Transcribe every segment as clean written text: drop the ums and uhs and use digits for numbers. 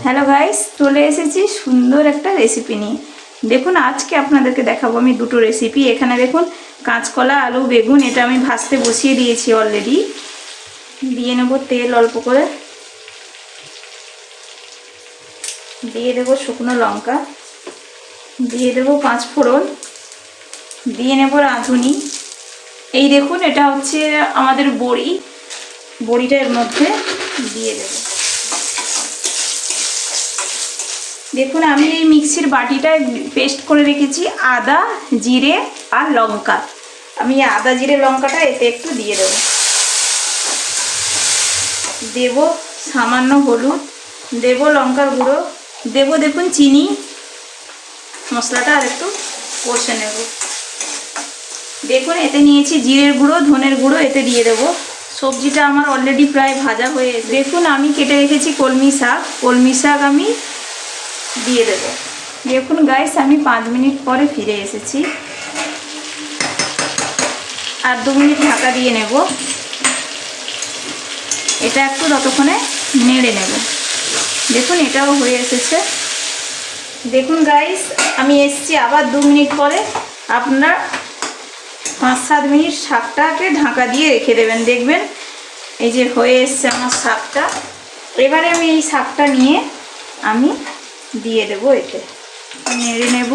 Hello guys, চলে এসেছি সুন্দর একটা রেসিপি নিয়ে। দেখুন আজকে আপনাদেরকে দেখাবো আমি দুটো রেসিপি। এখানে দেখুন কাঁচকলা, আলু, বেগুন, এটা আমি ভাজতে বসিয়ে দিয়েছি অলরেডি। দিয়ে নেব তেল অল্প করে, দিয়ে দেবো শুকনো লঙ্কা, দিয়ে দেবো 5 ফোড়ন, দিয়ে নেব রাঁধুনি। এই দেখুন এটা হচ্ছে আমাদের বড়িটা এর মধ্যে দিয়ে দেবো। দেখুন আমি এই মিক্সির বাটিটায় পেস্ট করে রেখেছি আদা, জিরে আর লঙ্কা। আমি আদা, জিরে, লঙ্কাটা এতে একটু দিয়ে দেব সামান্য হলুদ, দেব লঙ্কার গুঁড়ো, দেব দেখুন চিনি। মশলাটা আর একটু কষে নেব। দেখুন এতে নিয়েছি জিরের গুঁড়ো, ধনের গুঁড়ো, এতে দিয়ে দেব। সবজিটা আমার অলরেডি প্রায় ভাজা হয়ে গেছে। দেখুন আমি কেটে রেখেছি কলমি শাক আমি দিয়ে দেব। দেখুন গাইস আমি 5 মিনিট পরে ফিরে এসেছি। আর 2 মিনিট ঢাকা দিয়ে নেব। এটা একটু ততক্ষণে নেড়ে নেব। দেখুন এটাও হয়ে এসেছে। দেখুন গাইস আমি এসেছি আবার 2 মিনিট পরে। আপনারা 5-7 মিনিট শাকটাকে ঢাকা দিয়ে রেখে দেবেন। দেখবেন এই যে হয়ে এসছে আমার শাকটা। এবারে আমি এই শাকটা নিয়ে আমি দিয়ে দেবো, এতে নেড়ে নেব।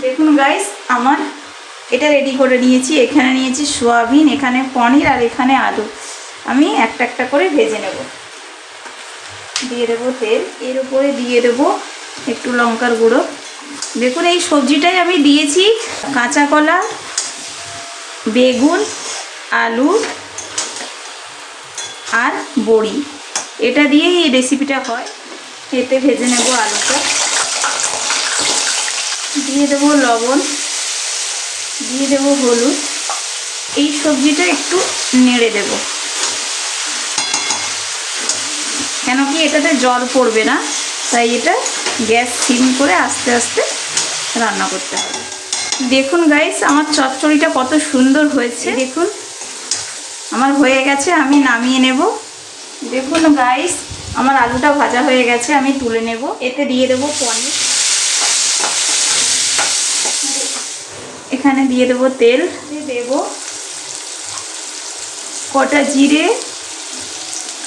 দেখুন গাইস আমার এটা রেডি করে নিয়েছি। এখানে নিয়েছি সয়াবিন, এখানে পনির আর এখানে আলু। আমি একটা একটা করে ভেজে নেব। দিয়ে দেবো তেল, এর উপরে দিয়ে দেবো একটু লঙ্কার গুঁড়ো। দেখুন এই সবজিটাই আমি দিয়েছি কাঁচা কলা, বেগুন, আলু আর বড়ি। এটা দিয়েই এই রেসিপিটা হয়। এতে ভেজে নেব আলুটা, দিয়ে দেবো লবণ, দিয়ে দেবো হলুদ। এই সবজিটা একটু নেড়ে দেব, কেন কি এটাতে জল পড়বে না, তাই এটা গ্যাস সিম করে আস্তে আস্তে রান্না করতে হবে। দেখুন গাইস আমার চচ্চড়িটা কত সুন্দর হয়েছে। দেখুন আমার হয়ে গেছে, আমি নামিয়ে নেব। দেখুন গাইস আমার আলুটা ভাজা হয়ে গেছে, আমি তুলে নেব। এতে দিয়ে দেবো পনির, এখানে দিয়ে দেবো তেল, দেব কটা জিরে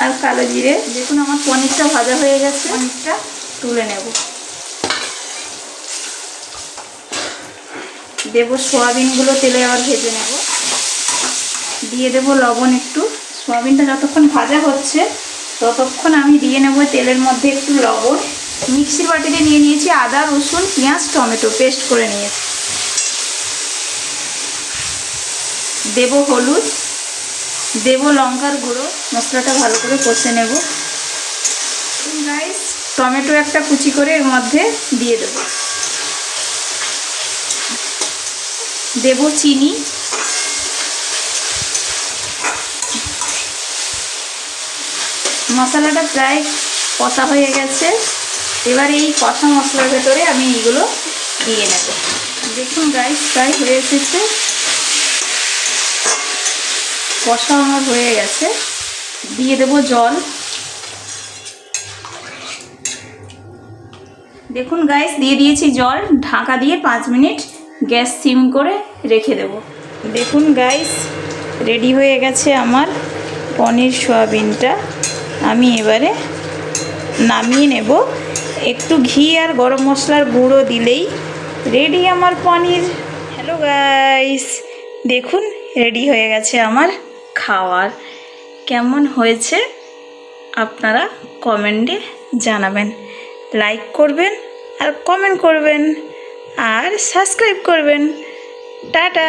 আর কালো জিরে। দেখুন আমার পনিরটা ভাজা হয়ে গেছে, পনিরটা তুলে নেব। দেব সয়াবিনগুলো তেলে আবার ভেজে নেব। দিয়ে দেব লবণ একটু। সয়াবিনটা যতক্ষণ ভাজা হচ্ছে ততক্ষণ আমি দিয়ে নেব তেলের মধ্যে একটু লবণ। মিক্সির বাটিতে নিয়ে নিয়েছি আদা, রসুন, পেঁয়াজ, টমেটো পেস্ট করে নিয়েছি। দেব হলুদ, দেব লঙ্কার গুঁড়ো। মশলাটা ভালো করে কষে নেব। গাইস টমেটো একটা কুচি করে এর মধ্যে দিয়ে দেব। দেব চিনি, মশলাটা প্রায় কষা হয়ে গেছে। এবার এই কষা মশলার ভেতরে আমি এইগুলো দিয়ে নেব। দেখুন গাইস প্রায় হয়ে এসেছে, কষা আমার হয়ে গেছে। দিয়ে দেব জল। দেখুন গাইস দিয়ে দিয়েছি জল। ঢাকা দিয়ে 5 মিনিট গ্যাস সিম করে রেখে দেব। দেখুন গাইস রেডি হয়ে গেছে আমার পনির সয়াবিনটা। আমি এবারে নামিয়ে নেব। একটু ঘি আর গরম মশলার গুঁড়ো দিলেই রেডি আমার পনির। হ্যালো গাইস দেখুন রেডি হয়ে গেছে আমার খাওয়ার। কেমন হয়েছে আপনারা কমেন্টে জানাবেন, লাইক করবেন আর কমেন্ট করবেন আর সাবস্ক্রাইব করবেন। টাটা।